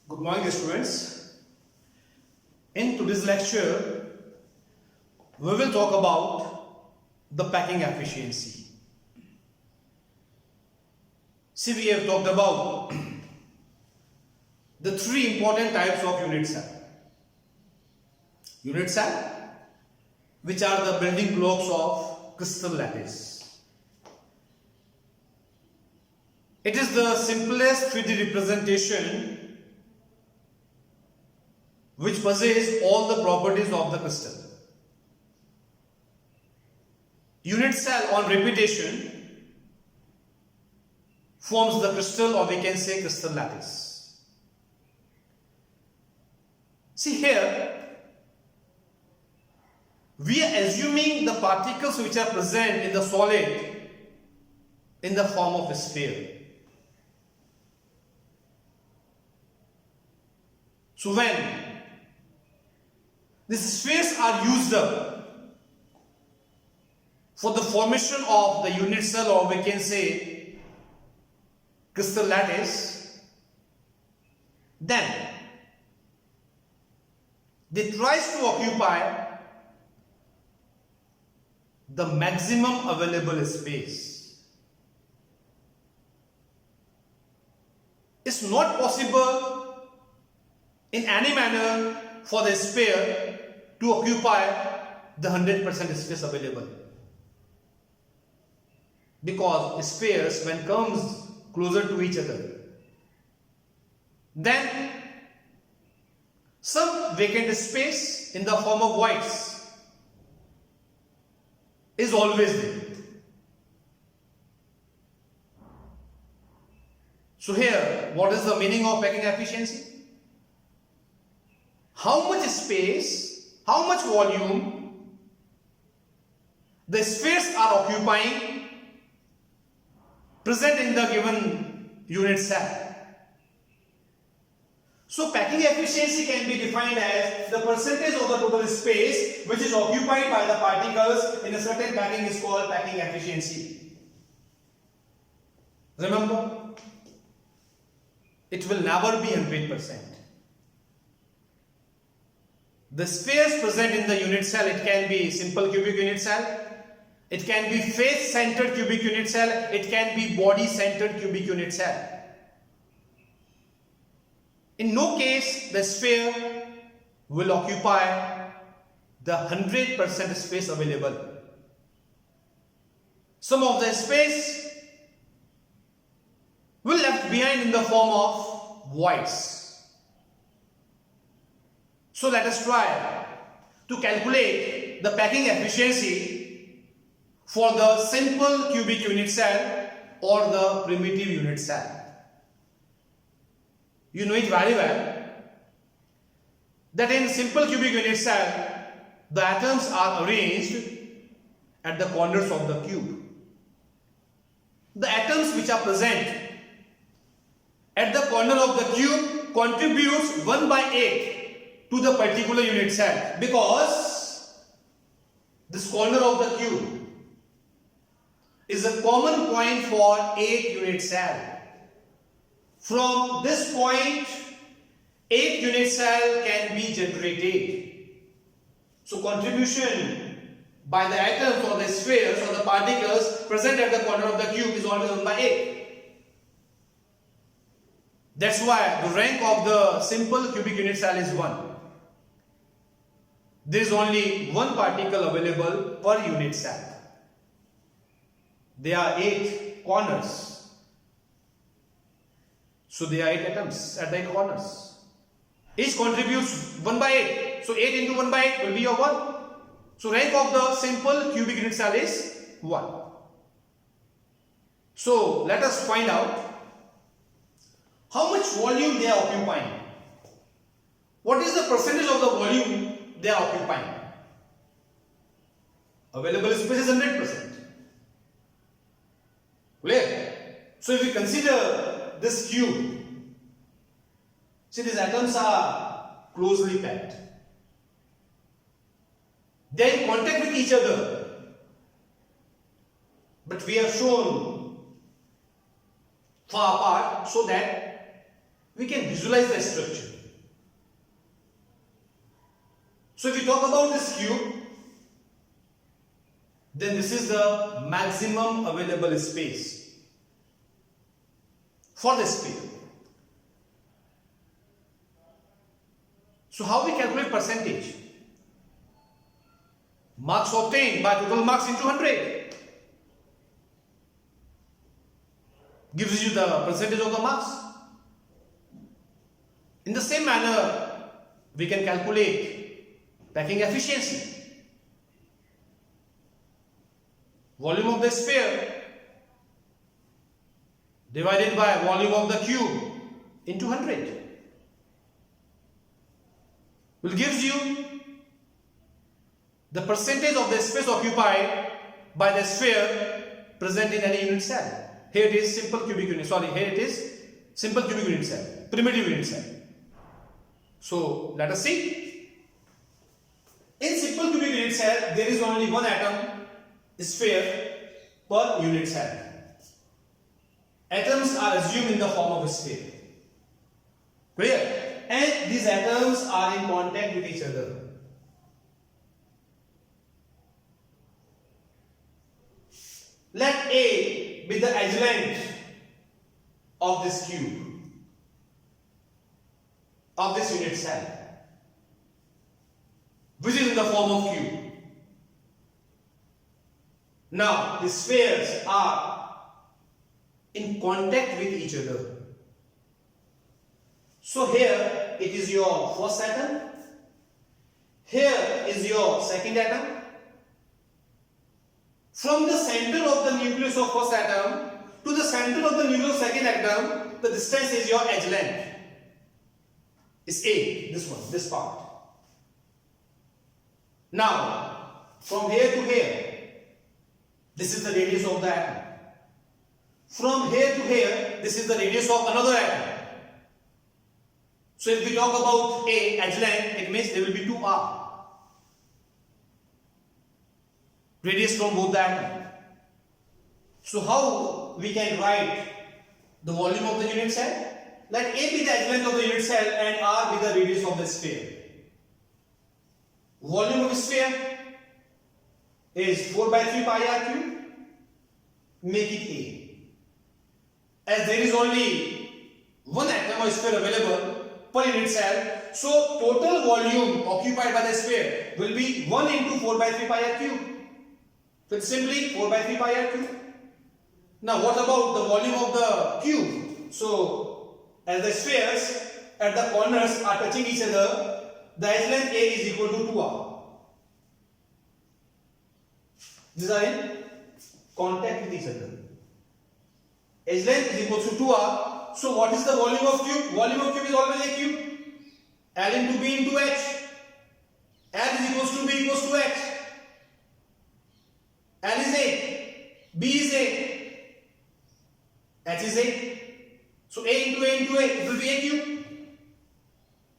Good morning, students. In today's lecture, we will talk about the packing efficiency. See, we have talked about the three important types of unit cell. Unit cell, which are the building blocks of crystal lattice. It is the simplest 3D representation which possess all the properties of the crystal. Unit cell on repetition forms the crystal, or we can say crystal lattice. See here, we are assuming the particles which are present in the solid in the form of a sphere. So when these spheres are used up for the formation of the unit cell, or we can say crystal lattice, then they try to occupy the maximum available space. It's not possible in any manner for the sphere to occupy the 100% space available, because spheres, when comes closer to each other, then some vacant space in the form of voids is always there. So here, what is the meaning of packing efficiency? How much space, how much volume the spheres are occupying present in the given unit cell. So packing efficiency can be defined as the percentage of the total space which is occupied by the particles in a certain packing is called packing efficiency. Remember, it will never be 100%. The spheres present in the unit cell, it can be simple cubic unit cell, it can be face-centered cubic unit cell, it can be body-centered cubic unit cell. In no case the sphere will occupy the 100% space available. Some of the space will be left behind in the form of voids. So let us try to calculate the packing efficiency for the simple cubic unit cell or the primitive unit cell. You know it very well that in simple cubic unit cell, the atoms are arranged at the corners of the cube. The atoms which are present at the corner of the cube contributes 1/8 to the particular unit cell, because this corner of the cube is a common point for 8 unit cell. From this point, 8 unit cell can be generated. So contribution by the atoms or the spheres or the particles present at the corner of the cube is always 1/8. That's why the rank of the simple cubic unit cell is 1. There is only one particle available per unit cell. There are 8 corners. So there are 8 atoms at the 8 corners. Each contributes 1/8. So 8 into 1/8 will be your 1. So rank of the simple cubic unit cell is 1. So let us find out how much volume they are occupying. What is the percentage of the volume they are occupying? Available space is 100%. Clear? So if we consider this cube, see, these atoms are closely packed. They are in contact with each other, but we have shown far apart so that we can visualize the structure. So if we talk about this cube, then this is the maximum available space for the sphere. So how we calculate percentage? Marks obtained by total marks into 100 gives you the percentage of the marks. In the same manner, we can calculate packing efficiency. Volume of the sphere divided by volume of the cube into 100 will gives you the percentage of the space occupied by the sphere present in any unit cell. Here it is simple cubic unit. Sorry, here it is simple cubic unit cell, primitive unit cell. So let us see. In simple cubic unit cell, there is only one atom sphere per unit cell. Atoms are assumed in the form of a sphere. Clear? And these atoms are in contact with each other. Let A be the edge length of this cube, of this unit cell, which is in the form of cube. Now, the spheres are in contact with each other. So here it is your first atom, here is your second atom. From the center of the nucleus of first atom to the center of the nucleus of second atom, the distance is your edge length. Is A, this one, this part. Now, from here to here, this is the radius of the atom. From here to here, this is the radius of another atom. So if we talk about A, edge length, it means there will be 2R. Radius from both the atom. So how we can write the volume of the unit cell? Let A be the edge length of the unit cell and R be the radius of the sphere. Volume of the sphere is 4 by 3 pi r cube. Make it A. As there is only one atom or sphere available per unit cell, so total volume occupied by the sphere will be 1 into 4 by 3 pi r cube. So it's simply 4 by 3 pi r cube. Now what about the volume of the cube? So as the spheres at the corners are touching each other, the edge length A is equal to 2R. These are in contact with each other. Edge length is equal to 2R. So what is the volume of cube? Volume of cube is always a cube. L into B into H. L is equals to B equals to H. L is A, B is A, H is A. So A into A into A, it will be A cube.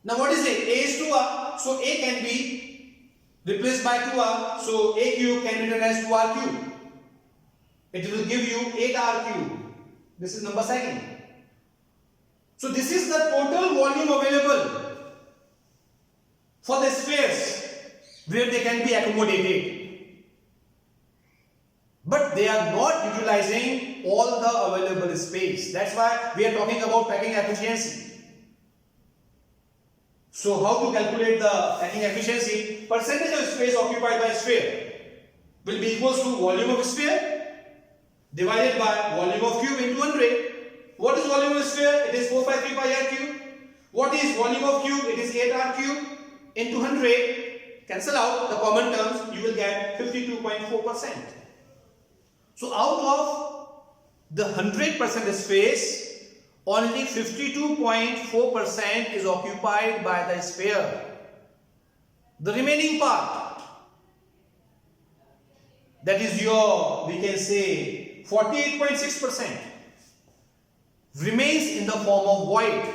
Now what is A? A is 2R, so A can be replaced by 2R, so A cube can be written as 2R cube. It will give you 8R cube. This is number second. So this is the total volume available for the spheres where they can be accommodated. But they are not utilizing all the available space. That's why we are talking about packing efficiency. So how to calculate the packing efficiency? Percentage of space occupied by a sphere will be equals to volume of a sphere divided by volume of cube into 100. What is volume of a sphere? It is 4 by 3 pi r cube. What is volume of cube? It is 8R cube into 100. Cancel out the common terms, you will get 52.4%. So out of the 100% space, only 52.4% is occupied by the sphere. The remaining part, that is your, we can say 48.6%, remains in the form of void,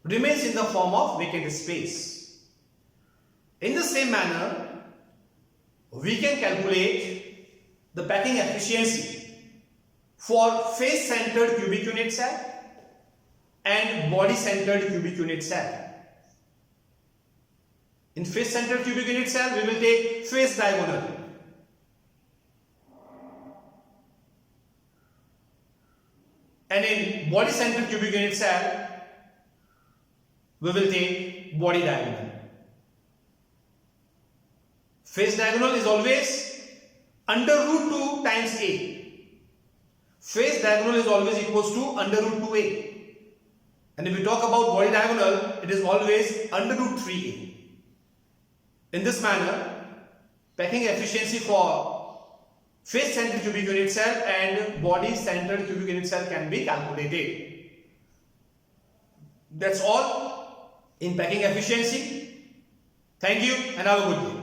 remains in the form of vacant space. In the same manner, we can calculate the packing efficiency for face-centered cubic unit cell and body-centered cubic unit cell. In face-centered cubic unit cell, we will take face diagonal. And in body-centered cubic unit cell, we will take body diagonal. Face diagonal is always under root 2 times A. Face diagonal is always equals to under root 2A. And if we talk about body diagonal, it is always under root 3A. In this manner, packing efficiency for face-centered cubic unit cell and body-centered cubic unit cell can be calculated. That's all in packing efficiency. Thank you and have a good day.